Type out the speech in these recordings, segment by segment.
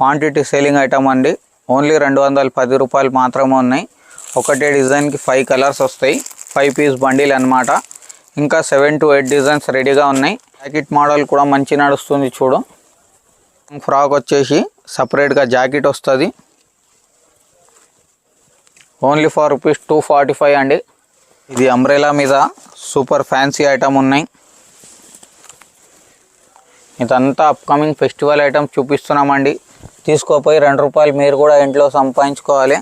Quantity selling item అండి. Only 210 రూపాయలు మాత్రమే ఉన్నాయి. ఒకటే డిజైన్కి 5 కలర్స్ వస్తాయి. 5 పీస్ బండిల్ అన్నమాట. ఇంకా 7 to 8 డిజైన్స్ రెడీగా ఉన్నాయి. జాకెట్ మోడల్ కూడా మంచి నడుస్తుంది చూడు. ఫ్రాక్ వచ్చేసి సపరేట్గా జాకెట్ వస్తుంది. ఓన్లీ ఫర్ రూపీస్ 245 అండి. ఇది అంబ్రెలా మీద సూపర్ ఫ్యాన్సీ ఐటమ్ ఉన్నాయి. ఇదంతా అప్కమింగ్ ఫెస్టివల్ ఐటమ్ చూపిస్తున్నామండి. తీసుకోపోయి 2 రూపాయలు మీరు కూడా ఇంట్లో సంపాదించుకోవాలి.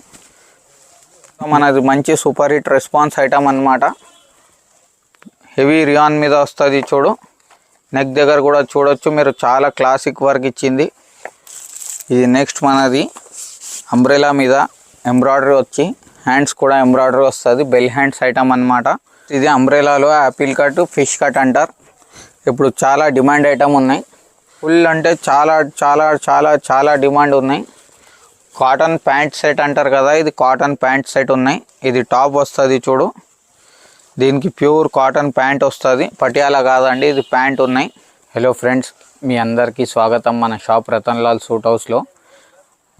మనది మంచి సూపర్ హిట్ రెస్పాన్స్ ఐటమ్ అన్నమాట. హెవీ రియాన్ మీద వస్తుంది చూడు. నెక్ దగ్గర కూడా చూడొచ్చు మీరు, చాలా క్లాసిక్ వర్క్ ఇచ్చింది. ఇది నెక్స్ట్ మనది అంబ్రెలా మీద ఎంబ్రాయిడరీ వచ్చి హ్యాండ్స్ కూడా ఎంబ్రాయిడరీ వస్తుంది. బెల్ హ్యాండ్స్ ఐటమ్ అన్నమాట. ఇది అంబ్రెలాలో యాపిల్ కట్, ఫిష్ కట్ అంటారు. ఇప్పుడు చాలా డిమాండ్ ఐటమ్ ఉన్నాయి. ఫుల్ అంటే చాలా చాలా చాలా చాలా డిమాండ్ ఉన్నాయి. కాటన్ ప్యాంట్ సెట్ అంటారు కదా, ఇది కాటన్ ప్యాంట్ సెట్ ఉన్నాయి. ఇది టాప్ వస్తుంది చూడు. దీనికి ప్యూర్ కాటన్ ప్యాంట్ వస్తుంది, పటియాలా కాదండి, ఇది ప్యాంట్ ఉన్నాయి. హలో ఫ్రెండ్స్, మీ అందరికీ స్వాగతం మన షాప్ రతన్లాల్ సూట్ హౌస్లో.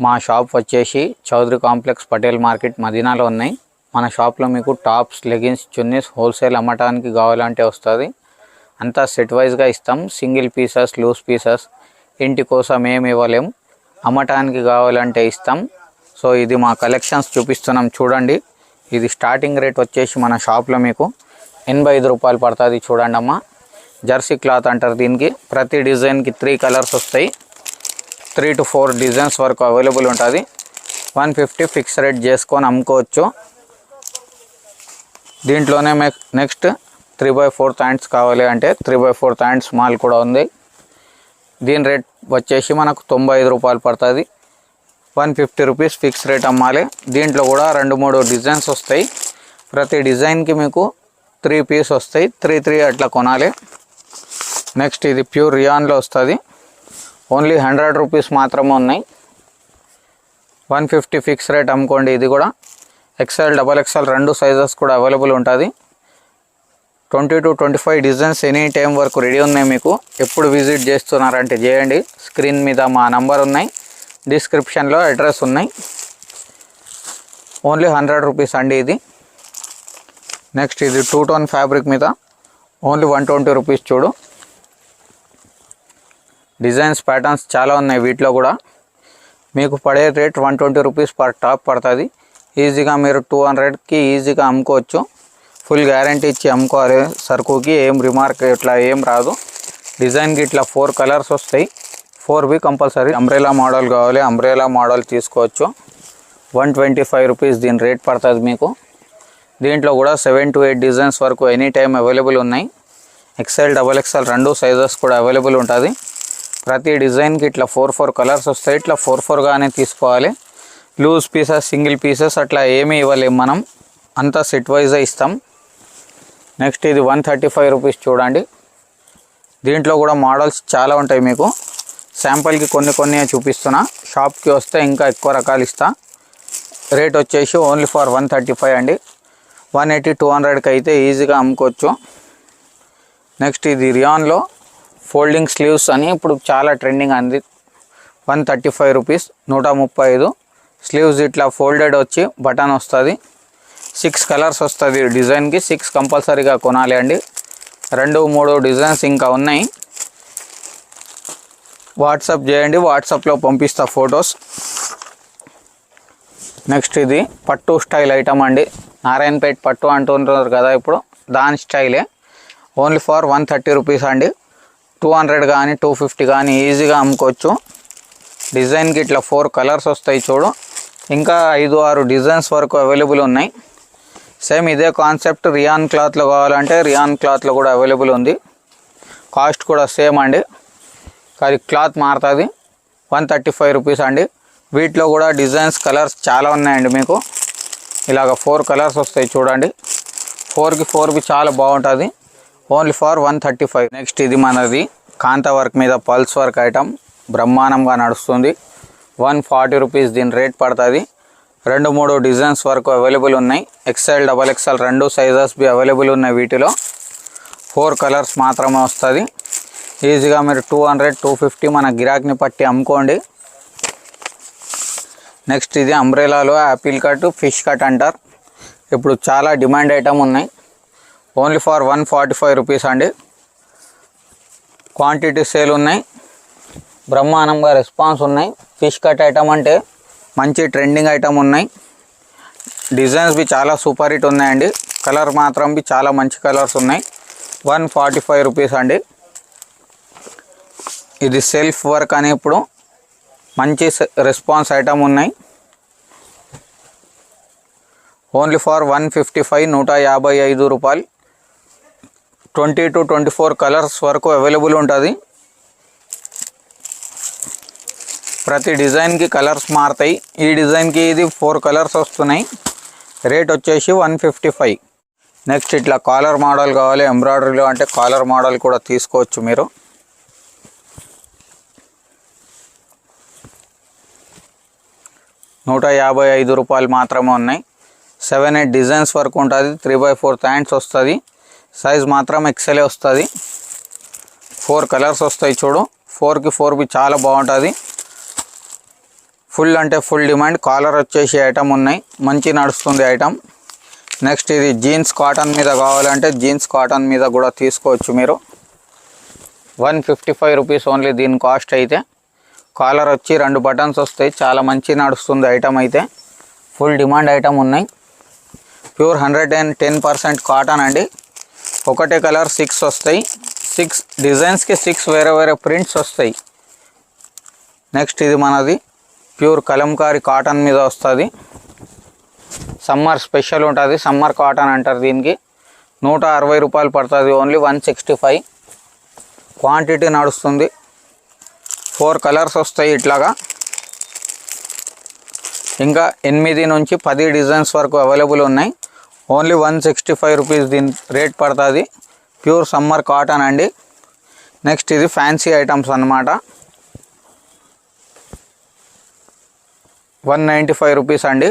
మా షాప్ వచ్చేసి చౌదరి కాంప్లెక్స్ పటేల్ మార్కెట్ మదీనాలో ఉన్నాయి. మన షాప్లో మీకు టాప్స్, లెగిన్స్, చున్నీస్ హోల్సేల్ అమ్మటానికి కావాలంటే వస్తుంది. అంతా సెట్ వైజ్గా ఇస్తాం. సింగిల్ పీసెస్, లూజ్ పీసెస్ ఇంటి కోసం ఏమి ఇవ్వలేం, అమ్మటానికి కావాలంటే ఇస్తాం. సో ఇది మా కలెక్షన్స్ చూపిస్తున్నాం చూడండి. ఇది స్టార్టింగ్ రేట్ వచ్చేసి మన షాప్లో మీకు 85 రూపాయలు పడుతుంది. చూడండి అమ్మ, జెర్సీ క్లాత్ అంటారు దీనికి. ప్రతి డిజైన్కి 3 కలర్స్ వస్తాయి. 3 to 4 డిజైన్స్ వరకు అవైలబుల్ ఉంటుంది. 150 ఫిక్స్ రేట్ చేసుకొని అమ్ముకోవచ్చు. దీంట్లోనే నెక్స్ట్ 3/4 హ్యాండ్స్ కావాలి అంటే 3/4 హ్యాండ్స్ మాల్ కూడా ఉంది. దీని రేట్ వచ్చేసి మనకు 95 రూపాయలు పడుతుంది. 150 రూపీస్ ఫిక్స్ రేట్ అమ్మాలి. దీంట్లో కూడా 2-3 డిజైన్స్ వస్తాయి. ప్రతి డిజైన్కి మీకు 3 పీస్ వస్తాయి. 3 అట్లా కొనాలి. నెక్స్ట్ ఇది ప్యూర్ రియాన్లో వస్తుంది. ఓన్లీ 100 రూపీస్ మాత్రమే ఉన్నాయి. 150 ఫిక్స్ రేట్ అమ్ముకోండి. ఇది కూడా XL, XXL 2 సైజెస్ కూడా అవైలబుల్ ఉంటుంది. 20 to 25 డిజైన్స్ ఎనీ టైం వరకు రెడీ ఉన్నాయి మీకు. ఎప్పుడు విజిట్ చేస్తున్నారంటే చేయండి. స్క్రీన్ మీద మా నంబర్ ఉన్నాయి, డిస్క్రిప్షన్లో అడ్రస్ ఉన్నాయి. ఓన్లీ 100 రూపీస్ అండి ఇది. నెక్స్ట్ ఇది 2 టోన్ ఫ్యాబ్రిక్ మీద ఓన్లీ 120 రూపీస్ చూడు. డిజైన్స్ ప్యాటర్న్స్ చాలా ఉన్నాయి వీటిలో కూడా. మీకు పడే రేట్ 120 రూపీస్ పర్ టాప్ పడుతుంది. ఈజీగా మీరు 200కి ఈజీగా అమ్ముకోవచ్చు. ఫుల్ గ్యారంటీ ఇచ్చి అమ్ముకోవాలి. సరుకుకి ఏం రిమార్క్ ఇట్లా ఏం రాదు. డిజైన్కి ఇట్లా 4 కలర్స్ వస్తాయి. 4 కంపల్సరీ. అంబ్రెలా మోడల్ కావాలి, అంబ్రెలా మోడల్ తీసుకోవచ్చు. 125 రూపీస్ దీని రేట్ పడుతుంది మీకు. దీంట్లో కూడా 7 to 8 డిజైన్స్ వరకు ఎనీ టైం అవైలబుల్ ఉన్నాయి. XL, XXL 2 సైజెస్ కూడా అవైలబుల్ ఉంటుంది. ప్రతి డిజైన్కి ఇట్లా 4 కలర్స్ వస్తాయి. ఇట్లా 4గానే తీసుకోవాలి. లూజ్ పీసెస్, సింగిల్ పీసెస్ అట్లా ఏమీ ఇవ్వలేము మనం, అంతా సెట్ వైజ్గా ఇస్తాం. నెక్స్ట్ ఇది 135 రూపీస్ చూడండి. దీంట్లో కూడా మోడల్స్ చాలా ఉంటాయి మీకు. శాంపుల్కి కొన్ని చూపిస్తున్నా. షాప్కి వస్తే ఇంకా ఎక్కువ రకాలు ఇస్తా. రేట్ వచ్చేసి ఓన్లీ ఫర్ 135 అండి. 180, 200కి అయితే ఈజీగా అమ్ముకోవచ్చు. నెక్స్ట్ ఇది రియాన్లో ఫోల్డింగ్ స్లీవ్స్ అని ఇప్పుడు చాలా ట్రెండింగ్ అంది. 135 రూపీస్, 135. స్లీవ్స్ ఇట్లా ఫోల్డెడ్ వచ్చి బటన్ వస్తుంది. 6 కలర్స్ వస్తుంది డిజైన్కి. 6 కంపల్సరీగా కొనాలి అండి. 2-3 డిజైన్స్ ఇంకా ఉన్నాయి. వాట్సాప్ చేయండి, వాట్సాప్లో పంపిస్తా ఫొటోస్. నెక్స్ట్ ఇది పట్టు స్టైల్ ఐటమ్ అండి. నారాయణపేట పట్టు అంటుంటారు కదా ఇప్పుడు, దాని స్టైలే. ఓన్లీ ఫర్ 130 రూపీస్ అండి. 200 కానీ 250 కానీ ఈజీగా అమ్ముకోవచ్చు. డిజైన్కి ఇట్లా 4 కలర్స్ వస్తాయి చూడు. ఇంకా 5-6 డిజైన్స్ వరకు అవైలబుల్ ఉన్నాయి. సేమ్ ఇదే కాన్సెప్ట్ రియాన్ క్లాత్లో కావాలంటే రియాన్ క్లాత్లో కూడా అవైలబుల్ ఉంది. కాస్ట్ కూడా సేమ్ అండి, కానీ క్లాత్ మారుతుంది. 135 రూపీస్ అండి. వీటిలో కూడా డిజైన్స్, కలర్స్ చాలా ఉన్నాయండి మీకు. ఇలాగ 4 కలర్స్ వస్తాయి చూడండి. 4కి చాలా బాగుంటుంది. Only for 135. నెక్స్ట్ ఇది మనది కాంతా వర్క్ మీద పల్స్ వర్క్ ఐటమ్ బ్రహ్మాండంగా నడుస్తుంది. 140 రూపీస్ దీని రేట్ పడుతుంది. 2-3 డిజైన్స్ వరకు అవైలబుల్ ఉన్నాయి. XL, XXL 2 sizes be available ఉన్నాయి. వీటిలో 4 కలర్స్ మాత్రమే వస్తుంది. ఈజీగా మీరు 200, 250 మన గిరాక్ని పట్టి అమ్ముకోండి. నెక్స్ట్ ఇది అంబ్రెలాలో యాపిల్ కట్ ఫిష్ కట్ అంటారు. ఇప్పుడు చాలా డిమాండ్ ఐటమ్ ఉన్నాయి. ఓన్లీ ఫర్ 145 రూపీస్ అండి. క్వాంటిటీ సేల్ ఉన్నాయి, బ్రహ్మాండంగా రెస్పాన్స్ ఉన్నాయి. ఫిష్ కట్ ఐటమ్ అంటే మంచి ట్రెండింగ్ ఐటమ్ ఉన్నాయి. డిజైన్స్ బి చాలా సూపర్ హిట్ ఉన్నాయండి. కలర్ మాత్రం బి చాలా మంచి కలర్స్ ఉన్నాయి. 145 రూపీస్ అండి. ఇది సెల్ఫ్ వర్క్ అని ఇప్పుడు మంచి రెస్పాన్స్ ఐటమ్ ఉన్నాయి. ఓన్లీ ఫర్ 155 155 రూపాయలు. 20 to 24 కలర్స్ వరకు అవైలబుల్ ఉంటుంది. ప్రతి డిజైన్కి కలర్స్ మారుతాయి. ఈ డిజైన్కి ఇది 4 కలర్స్ వస్తున్నాయి. రేట్ వచ్చేసి 155. నెక్స్ట్ ఇట్లా కాలర్ మోడల్ కావాలి ఎంబ్రాయిడరీలో అంటే కాలర్ మోడల్ కూడా తీసుకోవచ్చు మీరు. ₹155 మాత్రమే ఉన్నాయి. 7-8 డిజైన్స్ వరకు ఉంటుంది. 3/4 హ్యాండ్స్ వస్తుంది. సైజ్ మాత్రం ఎక్సెల్ వస్తుంది. 4 కలర్స్ వస్తాయి చూడు. 4కి 4 బి చాలా బాగుంటుంది. ఫుల్ అంటే ఫుల్ డిమాండ్. కాలర్ వచ్చేసి ఐటమ్ ఉన్నాయి, మంచి నడుస్తుంది ఐటమ్. నెక్స్ట్ ఇది జీన్స్ కాటన్ మీద కావాలంటే జీన్స్ కాటన్ మీద కూడా తీసుకోవచ్చు మీరు. 155 రూపీస్ ఓన్లీ దీని కాస్ట్ అయితే. కాలర్ వచ్చి 2 బటన్స్ వస్తాయి. చాలా మంచి నడుస్తుంది ఐటమ్ అయితే. ఫుల్ డిమాండ్ ఐటమ్ ఉన్నాయి. ప్యూర్ 110% కాటన్ అండి. ఒకటే కలర్ 6 వస్తాయి. 6 డిజైన్స్కి 6 వేరే వేరే ప్రింట్స్ వస్తాయి. నెక్స్ట్ ఇది మనది ప్యూర్ కలంకారీ కాటన్ మీద వస్తుంది. సమ్మర్ స్పెషల్ ఉంటుంది. సమ్మర్ కాటన్ అంటారు దీనికి. 160 రూపాయలు పడుతుంది. ఓన్లీ 165 క్వాంటిటీ నడుస్తుంది. 4 కలర్స్ వస్తాయి ఇట్లాగా. ఇంకా 8 నుంచి 10 డిజైన్స్ వరకు అవైలబుల్ ఉన్నాయి. ఓన్లీ 165 రూపీస్ దీని రేట్ పడుతుంది. ప్యూర్ సమ్మర్ కాటన్ అండి. నెక్స్ట్ ఇది ఫ్యాన్సీ ఐటమ్స్ అన్నమాట. 195 రూపీస్ అండి.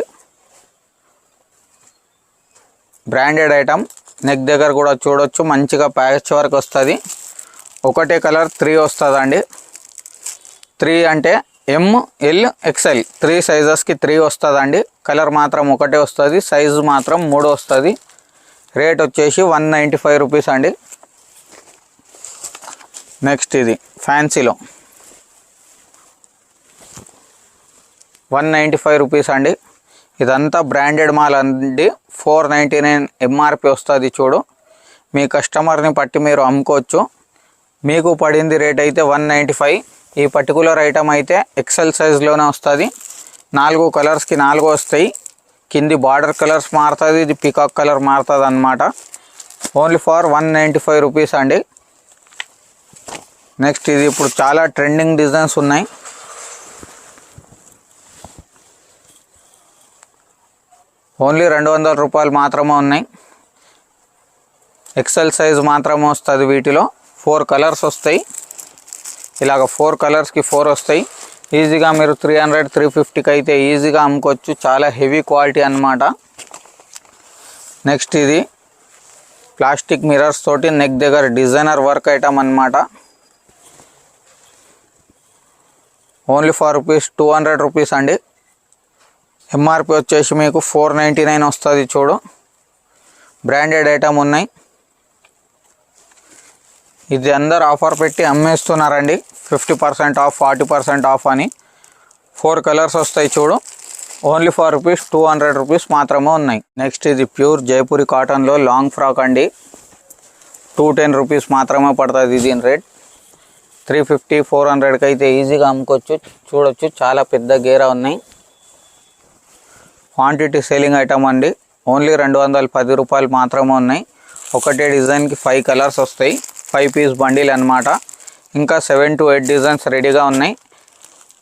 Branded item. నెక్ దగ్గర కూడా చూడొచ్చు మంచిగా ప్యాచ్ వర్క్ వస్తుంది. ఒకటే కలర్ 3 వస్తుందండి. 3 అంటే ML XL 3 సైజెస్కి 3 వస్తుందండి. కలర్ మాత్రం ఒకటే వస్తుంది. సైజు మాత్రం 3 వస్తుంది. రేట్ వచ్చేసి 195 రూపీస్ అండి. నెక్స్ట్ ఇది ఫ్యాన్సీలో 195 రూపీస్ అండి. ఇదంతా బ్రాండెడ్ మాల్ అండి. 499 MRP వస్తుంది చూడు. మీ కస్టమర్ని పట్టి మీరు అమ్ముకోవచ్చు. మీకు పడింది రేట్ అయితే 195. ఈ పర్టికులర్ ఐటమ్ అయితే ఎక్సెల్ సైజ్లోనే వస్తుంది. 4 కలర్స్కి 4 వస్తాయి. కింది బార్డర్ కలర్స్ మారుతుంది, ఇది పికాక్ కలర్ మారుతుంది అన్నమాట. ఓన్లీ ఫర్ 195 రూపీస్ అండి. నెక్స్ట్ ఇది ఇప్పుడు చాలా ట్రెండింగ్ డిజైన్స్ ఉన్నాయి. ఓన్లీ 200 రూపాయలు మాత్రమే ఉన్నాయి. ఎక్సెల్ సైజ్ మాత్రమే వస్తుంది. వీటిలో 4 కలర్స్ వస్తాయి. ఇలాగ 4 కలర్స్కి 4 వస్తాయి. ఈజీగా మీరు 300-350కి అయితే ఈజీగా అమ్ముకోవచ్చు. చాలా హెవీ క్వాలిటీ అన్నమాట. నెక్స్ట్ ఇది ప్లాస్టిక్ మిరర్స్ తోటి నెక్ దగ్గర డిజైనర్ వర్క్ ఐటమ్ అన్నమాట. ఓన్లీ ఫర్ 200 రూపీస్ అండి. MRP వచ్చేసి మీకు 499 వస్తుంది చూడు. బ్రాండెడ్ ఐటమ్ ఉన్నాయి. ఇది అందరు ఆఫర్ పెట్టి అమ్మేస్తున్నారండి. 50% ఆఫ్ 40% ఆఫ్ అని. 4 కలర్స్ వస్తాయి చూడు. ఓన్లీ ఫర్ 200 రూపీస్ మాత్రమే ఉన్నాయి. నెక్స్ట్ ఇది ప్యూర్ జైపూరి కాటన్లో లాంగ్ ఫ్రాక్ అండి. 210 రూపీస్ మాత్రమే పడుతుంది దీని రేట్. 350-400కి అయితే ఈజీగా అమ్ముకోవచ్చు. చూడొచ్చు చాలా పెద్ద గేరా ఉన్నాయి. క్వాంటిటీ సేలింగ్ ఐటమ్ అండి. ఓన్లీ 210 రూపాయలు మాత్రమే ఉన్నాయి. ఒకటే డిజైన్కి 5 కలర్స్ వస్తాయి. 5 పీస్ బండిల్ అన్నమాట. ఇంకా 7 to 8 డిజైన్స్ రెడీగా ఉన్నాయి.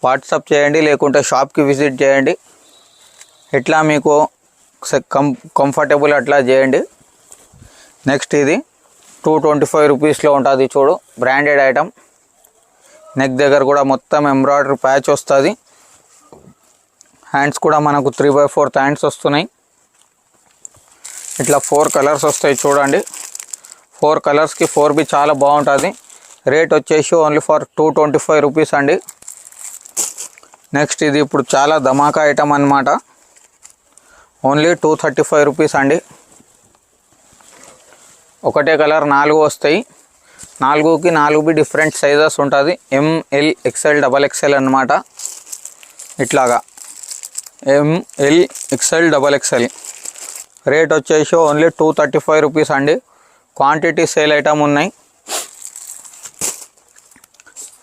వాట్సాప్ చేయండి, లేకుంటే షాప్కి విజిట్ చేయండి. ఎట్లా మీకు కంఫర్టబుల్ అట్లా చేయండి. నెక్స్ట్ ఇది 225 రూపీస్లో ఉంటుంది చూడు. Branded item. నెక్ దగ్గర కూడా మొత్తం ఎంబ్రాయిడరీ ప్యాచ్ వస్తుంది. హ్యాండ్స్ కూడా మనకు 3/4 హ్యాండ్స్ వస్తున్నాయి. ఇట్లా 4 కలర్స్ వస్తాయి చూడండి. 4 కలర్స్కి 4 బి చాలా బాగుంటుంది. రేట్ వచ్చేసి ఓన్లీ ఫర్ 225 రూపీస్ అండి. నెక్స్ట్ ఇది ఇప్పుడు చాలా ధమాకా ఐటమ్ అన్నమాట. ఓన్లీ 235 రూపీస్ అండి. ఒకటే కలర్ 4 వస్తాయి. 4కి 4 డిఫరెంట్ సైజెస్ ఉంటుంది. ML XL XXL అన్నమాట. ఇట్లాగా ML XL XXL. రేట్ వచ్చేసి ఓన్లీ 235 రూపీస్ అండి. క్వాంటిటీ సేల్ ఐటమ్ ఉన్నాయి.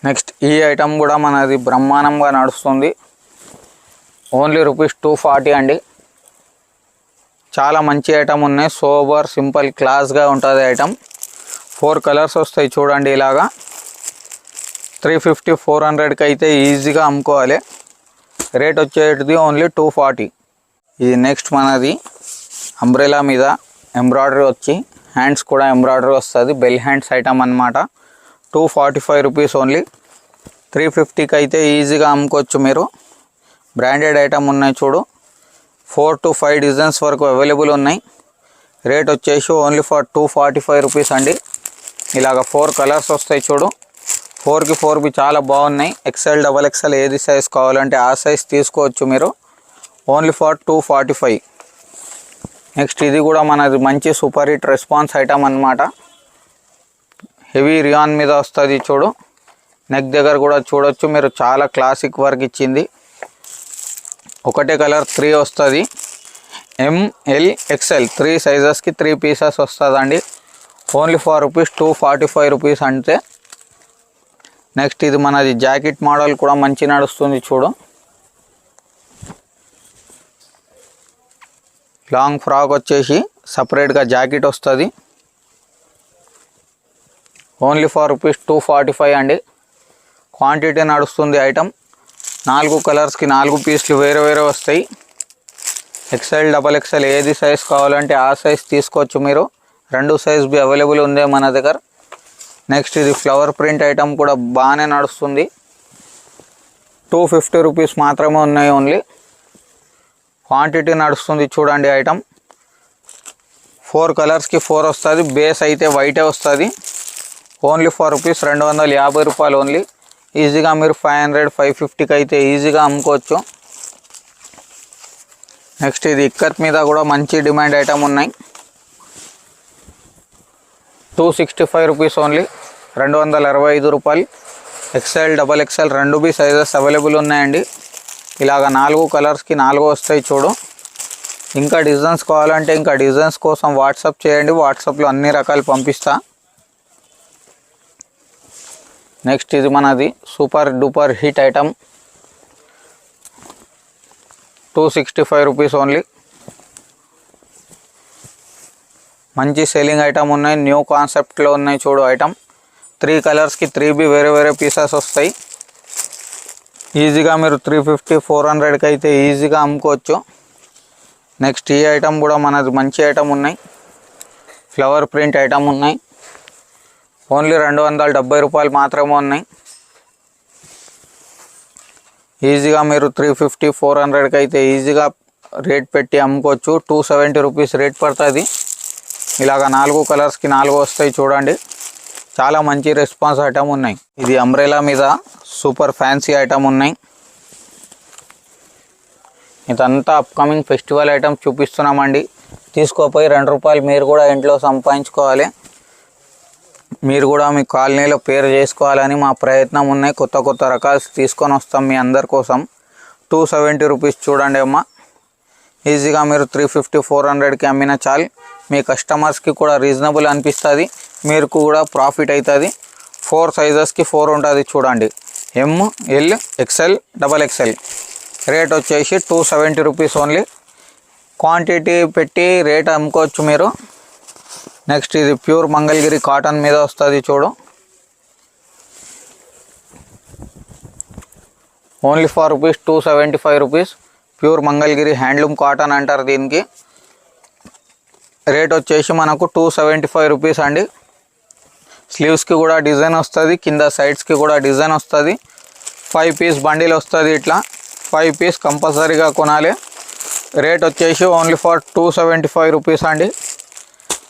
నెక్స్ట్ ఈ ఐటమ్ కూడా మనది బ్రహ్మాండంగా నడుస్తుంది. ఓన్లీ రూపీస్ 240 అండి. చాలా మంచి ఐటమ్ ఉన్నాయి. సోబర్ సింపుల్ క్లాస్గా ఉంటుంది ఐటమ్. 4 కలర్స్ వస్తాయి చూడండి. ఇలాగా 350 400కి అయితే ఈజీగా అమ్ముకోవాలి. రేట్ వచ్చేటిది ఓన్లీ 240. ఇది నెక్స్ట్ మనది అంబ్రెలా మీద ఎంబ్రాయిడరీ వచ్చి హ్యాండ్స్ కూడా ఎంబ్రాయిడరీ వస్తుంది. బెల్ హ్యాండ్స్ ఐటమ్ అన్నమాట. 245 రూపీస్ ఓన్లీ. 350కి అయితే ఈజీగా అమ్ముకోవచ్చు మీరు. బ్రాండెడ్ ఐటమ్ ఉన్నాయి చూడు. 4 to 5 డిజైన్స్ వరకు అవైలబుల్ ఉన్నాయి. రేట్ వచ్చేసి ఓన్లీ ఫర్ 245 రూపీస్ అండి. ఇలాగ 4 కలర్స్ వస్తాయి చూడు. 4కి 4 చాలా బాగున్నాయి. XL XXL ఏది సైజ్ కావాలంటే ఆ సైజ్ తీసుకోవచ్చు మీరు. Only for 245. నెక్స్ట్ ఇది కూడా మనది మంచి సూపర్ హిట్ రెస్పాన్స్ ఐటమ్ అన్నమాట. హెవీ రియాన్ మీద వస్తుంది చూడు. నెక్ దగ్గర కూడా చూడొచ్చు మీరు. చాలా క్లాసిక్ వర్క్ ఇచ్చింది. ఒకటే కలర్ 3 వస్తుంది. ML XL 3 సైజెస్కి 3 పీసెస్ వస్తుందండి. ఓన్లీ ఫర్ రూపీస్ 245 రూపీస్ అంతే. నెక్స్ట్ ఇది మనది జాకెట్ మోడల్ కూడా మంచి నడుస్తుంది చూడు. లాంగ్ ఫ్రాక్ వచ్చేసి సపరేట్గా జాకెట్ వస్తుంది. ఓన్లీ ఫర్ రూపీస్ 245 అండి. క్వాంటిటీ నడుస్తుంది ఐటమ్. 4 కలర్స్కి 4 పీస్లు వేరే వేరే వస్తాయి. XL XXL ఏది సైజ్ కావాలంటే ఆ సైజ్ తీసుకోవచ్చు మీరు. 2 సైజ్ బి అవైలబుల్ ఉంది మన దగ్గర. నెక్స్ట్ ఇది ఫ్లవర్ ప్రింట్ ఐటమ్ కూడా బాగానే నడుస్తుంది. 250 రూపీస్ మాత్రమే ఉన్నాయి ఓన్లీ. క్వాంటిటీ నడుస్తుంది చూడండి ఐటమ్. 4 కలర్స్కి 4 వస్తుంది. బేస్ అయితే వైటే వస్తుంది. ఓన్లీ ఫర్ రూపీస్ 250 రూపాయలు ఓన్లీ. ఈజీగా మీరు 500 550కి అయితే ఈజీగా అమ్ముకోవచ్చు. నెక్స్ట్ ఇది ఇక్కత్ మీద కూడా మంచి డిమాండ్ ఐటమ్ ఉన్నాయి. 265 రూపీస్ ఓన్లీ. 265 రూపాయలు. XL XXL 2 సైజెస్ అవైలబుల్ ఉన్నాయండి. ఇలాగ 4 కలర్స్కి 4 వస్తాయి చూడు. ఇంకా డిజైన్స్ కావాలంటే ఇంకా డిజైన్స్ కోసం వాట్సాప్ చేయండి. వాట్సాప్లో అన్ని రకాలు పంపిస్తా. నెక్స్ట్ ఇది మనది super duper hit item. 265 rupees only. మంచి సెల్లింగ్ ఐటమ్ ఉన్నాయి. న్యూ కాన్సెప్ట్లో ఉన్నాయి చూడు ఐటమ్. 3 కలర్స్కి 3 వేరే వేరే పీసెస్ వస్తాయి. ఈజీగా మీరు 350 400కి అయితే ఈజీగా అమ్ముకోవచ్చు. నెక్స్ట్ ఈ ఐటమ్ కూడా మనది మంచి ఐటమ్ ఉన్నాయి. ఫ్లవర్ ప్రింట్ ఐటమ్ ఉన్నాయి. ఓన్లీ 270 రూపాయలు మాత్రమే ఉన్నాయి. ఈజీగా మీరు 350 400కి అయితే ఈజీగా రేట్ పెట్టి అమ్ముకోవచ్చు. 270 రూపీస్ రేట్ పడుతుంది. ఇలాగ 4 కలర్స్కి 4 వస్తాయి చూడండి. చాలా మంచి రెస్పాన్స్ ఐటమ్ ఉన్నాయి. ఇది అంబ్రెలా మీద సూపర్ ఫ్యాన్సీ ఐటమ్ ఉన్నాయి. ఇదంతా అప్కమింగ్ ఫెస్టివల్ ఐటమ్ చూపిస్తున్నామండి. తీసుకోపోయి 2 రూపాయలు మీరు కూడా ఇంట్లో సంపాదించుకోవాలి. మీరు కూడా మీ కాలనీలో పేరు చేసుకోవాలని మా ప్రయత్నం ఉన్నాయి. కొత్త కొత్త రకాలు తీసుకొని వస్తాం మీ అందరి కోసం. 270 రూపీస్ చూడండి అమ్మ. ఈజీగా మీరు 350 400కి అమ్మిన చాలు. మీ కస్టమర్స్కి కూడా రీజనబుల్ అనిపిస్తుంది. మీరు కూడా ప్రాఫిట్ అవుతుంది. 4 సైజెస్కి 4 ఉంటుంది చూడండి. ML XL XXL. రేట్ వచ్చేసి 270 రూపీస్ ఓన్లీ. క్వాంటిటీ పెట్టి రేట్ అమ్ముకోవచ్చు మీరు. నెక్స్ట్ ఇది ప్యూర్ మంగళగిరి కాటన్ మీద వస్తుంది చూడు. Only for rupees 275 rupees. Pure Mangalagiri handloom cotton అంటారు దీనికి. రేట్ వచ్చేసి మనకు 275 రూపీస్ అండి. స్లీవ్స్కి కూడా డిజైన్ వస్తుంది. కింద సైడ్స్కి కూడా డిజైన్ వస్తుంది. 5 పీస్ బండిల్ వస్తుంది. ఇట్లా 5 పీస్ కంపల్సరీగా కొనాలి. రేట్ వచ్చేసి ఓన్లీ ఫర్ 275 రూపీస్ అండి.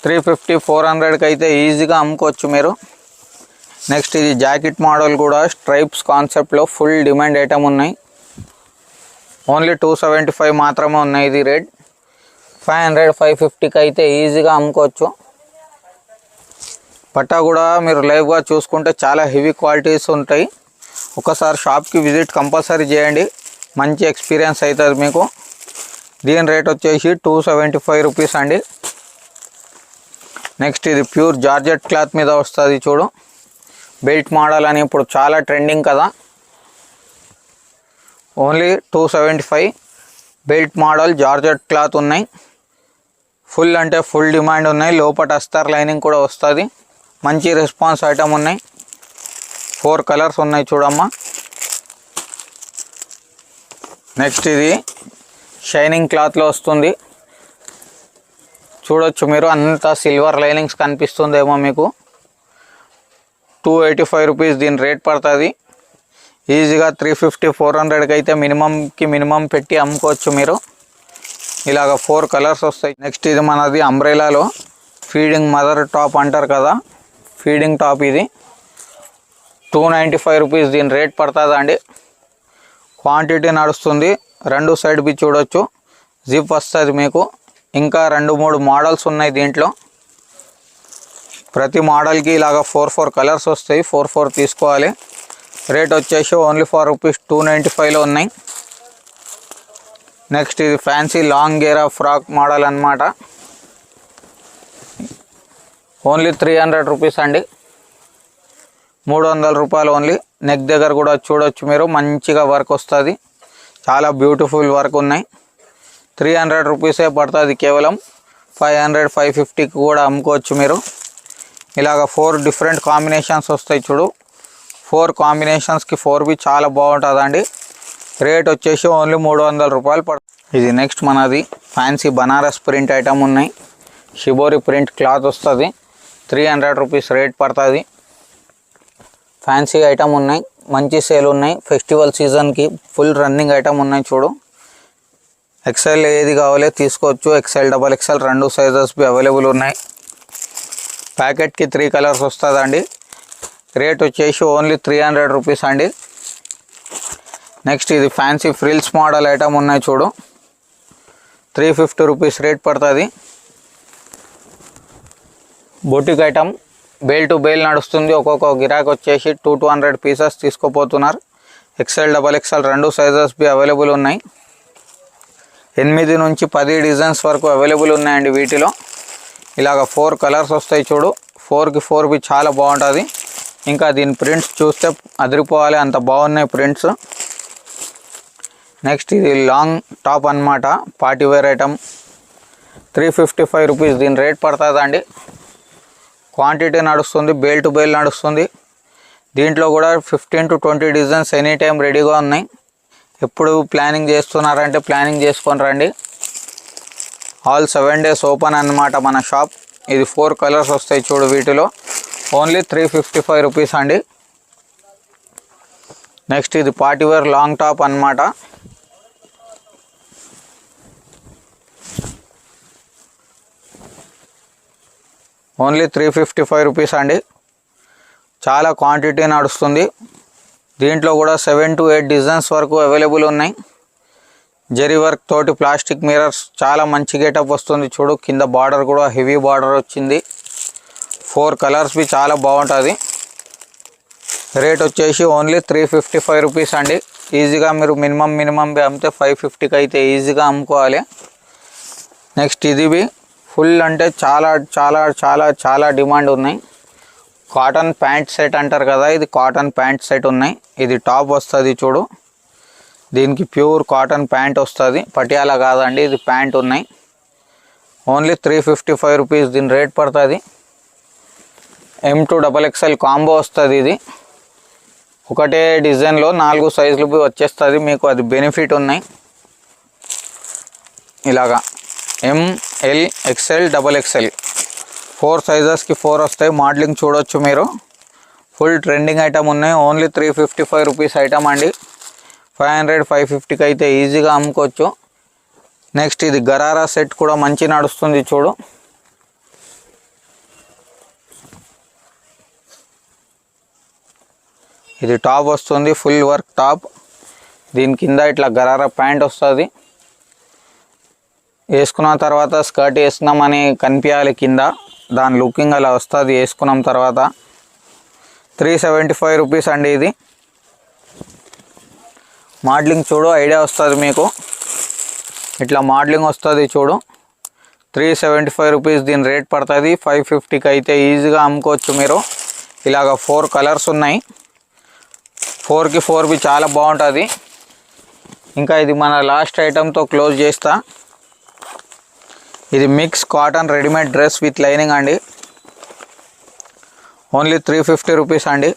350 400కి అయితే ఈజీగా అమ్ముకోవచ్చు మీరు. నెక్స్ట్ ఇది జాకెట్ మోడల్ కూడా స్ట్రైప్స్ కాన్సెప్ట్లో ఫుల్ డిమాండ్ ఐటమ్ ఉన్నాయి. ఓన్లీ 275 మాత్రమే ఉన్నాయి. ఇది రేట్ 500 550కి అయితే ఈజీగా అమ్ముకోవచ్చు. పట్టా కూడా మీరు లైవ్గా చూసుకుంటే చాలా హెవీ క్వాలిటీస్ ఉంటాయి. ఒకసారి షాప్కి విజిట్ కంపల్సరీ చేయండి, మంచి ఎక్స్పీరియన్స్ అవుతుంది మీకు. దీని రేట్ వచ్చేసి 275 రూపీస్ అండి. నెక్స్ట్ ఇది ప్యూర్ జార్జెట్ క్లాత్ మీద వస్తుంది చూడు, బెల్ట్ మోడల్ అని ఇప్పుడు చాలా ట్రెండింగ్ కదా. Only 275 belt model georgette cloth ఉన్నాయి. ఫుల్ అంటే ఫుల్ డిమాండ్ ఉన్నాయి. లోపల అస్తర్ లైనింగ్ కూడా వస్తుంది. మంచి రెస్పాన్స్ ఐటమ్ ఉన్నాయి. 4 కలర్స్ ఉన్నాయి చూడమ్మా. నెక్స్ట్ ఇది షైనింగ్ క్లాత్లో వస్తుంది చూడొచ్చు మీరు. అంతా సిల్వర్ లైనింగ్స్ కనిపిస్తుందేమో మీకు. 285 రూపీస్ దీని రేట్ పడుతుంది. ఈజీగా 350 400కి అయితే మినిమం పెట్టి అమ్ముకోవచ్చు మీరు. ఇలాగ 4 కలర్స్ వస్తాయి. నెక్స్ట్ ఇది మనది అంబ్రెలాలో ఫీడింగ్ మదర్ టాప్ అంటారు కదా, ఫీడింగ్ టాప్. ఇది 295 రూపీస్ దీని రేట్ పడుతుంది అండి. క్వాంటిటీ నడుస్తుంది. 2 సైడ్ బి చూడొచ్చు, జిప్ వస్తుంది మీకు. ఇంకా 2-3 మోడల్స్ ఉన్నాయి దీంట్లో. ప్రతి మోడల్కి ఇలాగ 4 కలర్స్ వస్తాయి. 4 తీసుకోవాలి. రేట్ వచ్చేసి ఓన్లీ రూపీస్ 295లో ఉన్నాయి. నెక్స్ట్ ఇది ఫ్యాన్సీ లాంగ్ గేరా ఫ్రాక్ మోడల్ అన్నమాట. ఓన్లీ 300 రూపీస్ అండి. 300 రూపాయలు ఓన్లీ. నెక్ దగ్గర కూడా చూడొచ్చు మీరు, మంచిగా వర్క్ వస్తుంది. చాలా బ్యూటిఫుల్ వర్క్ ఉన్నాయి. 300 రూపీసే పడుతుంది కేవలం. 500 550కి కూడా అమ్ముకోవచ్చు మీరు. ఇలాగ 4 డిఫరెంట్ కాంబినేషన్స్ వస్తాయి చూడు. 4 కాంబినేషన్స్కి 4 బి చాలా బాగుంటుందండి. రేట్ వచ్చేసి ఓన్లీ 300 రూపాయలు పడుతుంది. ఇది నెక్స్ట్ మనది ఫ్యాన్సీ బనారస్ ప్రింట్ ఐటమ్ ఉన్నాయి. షిబోరి ప్రింట్ క్లాత్ వస్తుంది. 300 రూపీస్ రేట్ పడుతుంది. ఫ్యాన్సీ ఐటమ్ ఉన్నాయి, మంచి సేల్ ఉన్నాయి. ఫెస్టివల్ సీజన్కి ఫుల్ రన్నింగ్ ఐటమ్ ఉన్నాయి చూడు. ఎక్సెల్ ఏది కావాలో తీసుకోవచ్చు. ఎక్సెల్ XXL 2 సైజెస్ అవైలబుల్ ఉన్నాయి. ప్యాకెట్కి 3 కలర్స్ వస్తుందండి. రేట్ వచ్చేసి ఓన్లీ 300 రూపీస్ అండి. నెక్స్ట్ ఇది ఫ్యాన్సీ ఫ్రిల్స్ మోడల్ ఐటమ్ ఉన్నాయి చూడు. 350 రూపీస్ రేట్ పడుతుంది. Boutique item, bale to bale నడుస్తుంది. ఒక్కొక్క గిరాక్ వచ్చేసి 200 పీసెస్ తీసుకోపోతున్నారు. ఎక్సెల్ XXL 2 సైజెస్ అవైలబుల్ ఉన్నాయి. 8 నుంచి 10 డిజైన్స్ వరకు అవైలబుల్ ఉన్నాయండి వీటిలో. ఇలాగ 4 కలర్స్ వస్తాయి చూడు. 4కి 4 బి చాలా బాగుంటుంది. ఇంకా దీని ప్రింట్స్ చూస్తే అదిరిపోవాలి, అంత బాగున్నాయి ప్రింట్స్. నెక్స్ట్ ఇది లాంగ్ టాప్ అన్నమాట, పార్టీ వేర్ ఐటమ్. 355 రూపీస్ దీని రేట్ పడుతుంది అండి. క్వాంటిటీ నడుస్తుంది, బేల్ టు బేల్ నడుస్తుంది. దీంట్లో కూడా 15 to 20 డిజైన్స్ ఎనీ టైం రెడీగా ఉన్నాయి. ఎప్పుడు ప్లానింగ్ చేస్తున్నారంటే ప్లానింగ్ చేసుకొని రండి. ఆల్ 7 days ఓపెన్ అన్నమాట మన షాప్. ఇది 4 కలర్స్ వస్తాయి చూడు వీటిలో. ఓన్లీ 355 రూపీస్ అండి. నెక్స్ట్ ఇది పార్టీ వేర్ లాంగ్ టాప్ అన్నమాట. ఓన్లీ 355 రూపీస్ అండి. చాలా క్వాంటిటీ నడుస్తుంది. దీంట్లో కూడా 7 to 8 డిజైన్స్ వరకు అవైలబుల్ ఉన్నాయి. జరీ వర్క్ తోటి ప్లాస్టిక్ మిరర్స్, చాలా మంచి గెటప్ వస్తుంది చూడు. కింద బార్డర్ కూడా హెవీ బార్డర్ వచ్చింది. 4 కలర్స్ బి చాలా బాగుంటుంది. రేట్ వచ్చేసి ఓన్లీ 355 రూపీస్ అండి. ఈజీగా మీరు మినిమం బి అమ్మితే 550కి అయితే ఈజీగా అమ్ముకోవాలి. నెక్స్ట్ ఇది బి ఫుల్ అంటే చాలా చాలా చాలా చాలా డిమాండ్ ఉన్నాయి. కాటన్ ప్యాంట్ సెట్ అంటారు కదా, ఇది కాటన్ ప్యాంట్ సెట్ ఉన్నాయి. ఇది టాప్ వస్తుంది చూడు. దీనికి ప్యూర్ కాటన్ ప్యాంట్ వస్తుంది, పటియాలా కాదండి, ఇది ప్యాంట్ ఉన్నాయి. ఓన్లీ 355 రూపీస్ దీని రేట్ పడుతుంది. M to XXL కాంబో వస్తుంది. ఇది ఒకటే డిజైన్లో 4 సైజులు వచ్చేస్తుంది మీకు, అది బెనిఫిట్ ఉన్నాయి. ఇలాగా ML XL XXL 4 సైజెస్కి 4 వస్తాయి. మోడలింగ్ చూడొచ్చు మీరు. ఫుల్ ట్రెండింగ్ ఐటమ్ ఉన్నాయి. ఓన్లీ 355 రూపీస్ ఐటమ్ అండి. 500 550కి అయితే ఈజీగా అమ్ముకోవచ్చు. నెక్స్ట్ ఇది గరారా సెట్ కూడా మంచి నడుస్తుంది చూడు. ఇది టాప్ వస్తుంది, ఫుల్ వర్క్ టాప్. దీని కింద ఇట్లా గరారా ప్యాంట్ వస్తుంది. వేసుకున్న తర్వాత స్కర్ట్ వేసుకున్నామని కనిపించాలి కింద, దాని లుకింగ్ అలా వస్తుంది వేసుకున్నాం తర్వాత. 375 రూపీస్ అండి. ఇది మోడలింగ్ చూడు ఐడియా వస్తుంది మీకు, ఇట్లా మోడలింగ్ వస్తుంది చూడు. 375 రూపీస్ దీని రేట్ పడుతుంది. 550కి అయితే ఈజీగా అమ్ముకోవచ్చు మీరు. ఇలాగ 4 కలర్స్ ఉన్నాయి, 4కి 4 చాలా బాగుంటుంది. ఇంకా ఇది మన లాస్ట్ ఐటెంతో క్లోజ్ చేస్తా. ఇది mix cotton readymade dress with lining అండి. ఓన్లీ 350 రూపీస్ అండి.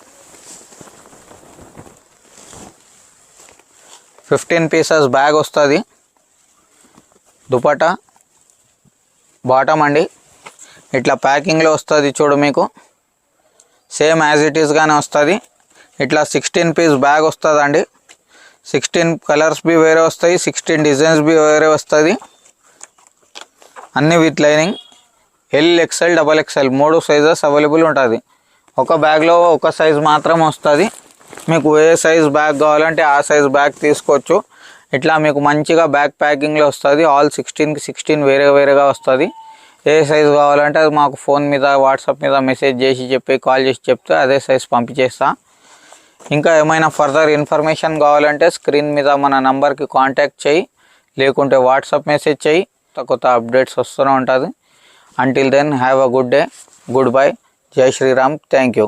15 పీసెస్ బ్యాగ్ వస్తుంది. దుపట్టా బాటమ్ అండి, ఇట్లా ప్యాకింగ్లో వస్తుంది చూడు మీకు. సేమ్ యాజ్ ఇట్ ఈస్గానే వస్తుంది. ఇట్లా 16 పీస్ బ్యాగ్ వస్తుంది అండి. 16 కలర్స్ బి వేరే వస్తాయి, 16 డిజైన్స్ బి వేరే వస్తుంది. అన్నీ with lining. L, XL, double XL 3 sizes available ఉంటుంది. ఒక బ్యాగ్లో ఒక సైజ్ మాత్రం వస్తుంది. మీకు ఏ సైజ్ బ్యాగ్ కావాలంటే ఆ సైజ్ బ్యాగ్ తీసుకోవచ్చు. ఇట్లా మీకు మంచిగా బ్యాగ్ ప్యాకింగ్లో వస్తుంది. ఆల్ 16కి 16 వేరే వేరేగా వస్తుంది. ఏ సైజు కావాలంటే అది మాకు ఫోన్ మీద వాట్సాప్ మీద మెసేజ్ చేసి చెప్పి కాల్ చేసి చెప్తే అదే సైజ్ పంపించేస్తా. ఇంకా ఏమైనా ఫర్దర్ ఇన్ఫర్మేషన్ కావాలంటే స్క్రీన్ మీద మన నంబర్కి కాంటాక్ట్ చేయి, లేకుంటే వాట్సాప్ మెసేజ్ చేయి. కొత్త అప్డేట్స్ వస్తూనే ఉంటుంది. Until then have a good day, good bye, జై శ్రీరామ్, థ్యాంక్ యూ.